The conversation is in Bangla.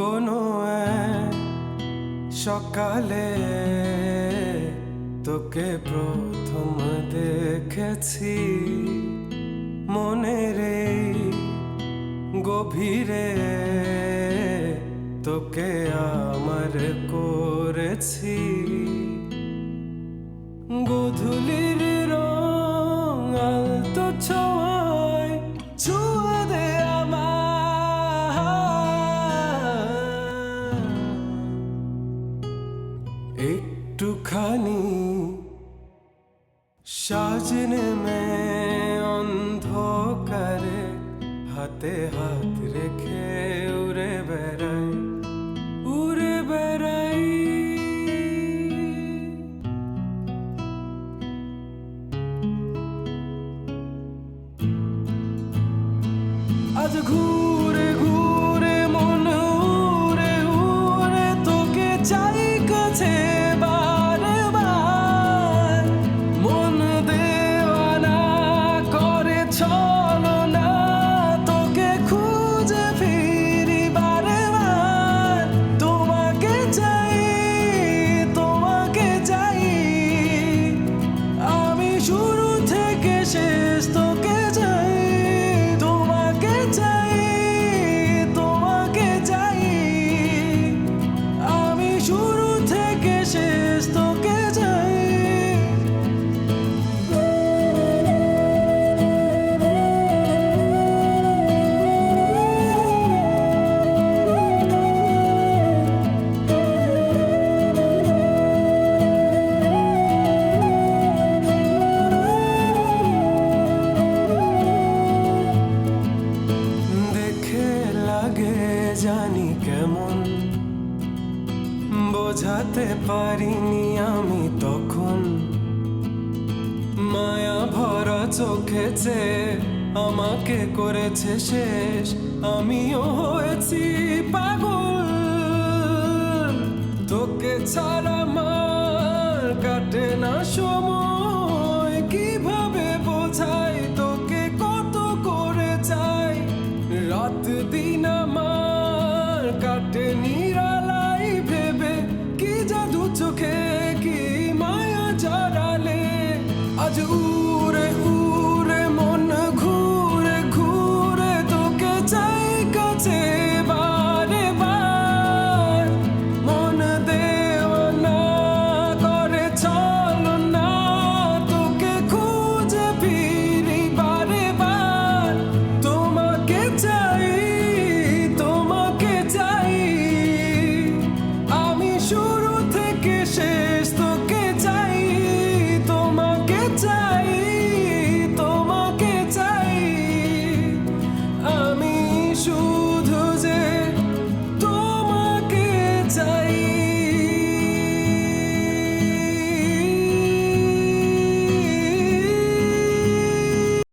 কোনো এক সকালে তোকে প্রথম দেখেছি মনের এই গভীরে, তোকে আমার করেছি গোধূলির রং আলতো ছোঁয়ায় ছুঁয়ে দে আমার একটুখানি সাজনে মে অন্ধকারে হাতে হাত রেখে উড়ে বেড়াই উড়ে বেড়াই। আজ ঘুরে ঘুরে মন উড়ে উড়ে তোকে চাই কাছে বারে বার, মন দেওয়ানা করে চলো না তোকে খুঁজে ফিরি বারে বার। তোমাকে চাই তোমাকে চাই আমি শুরু থেকে শেষ তোকে চাই। তোমাকে চাই তোমাকে চাই আমি শুরু থেকে শেষ তোকে চাই। দেখে লাগে জানি কেমন, বোঝাতে পারিনি আমি তখন। মায়া ভরা চোখে চেয়ে আমাকে করেছে শেষ, আমিও হয়েছি পাগল। তোকে ছাড়া আমার কাটে না সময়, কিভাবে বোঝাই তোকে কত করে চাই। রাত দিন আমার কাটে নিরালাই ভেবে, কি জাদু চোখে কি মায়া জড়ালে। আজ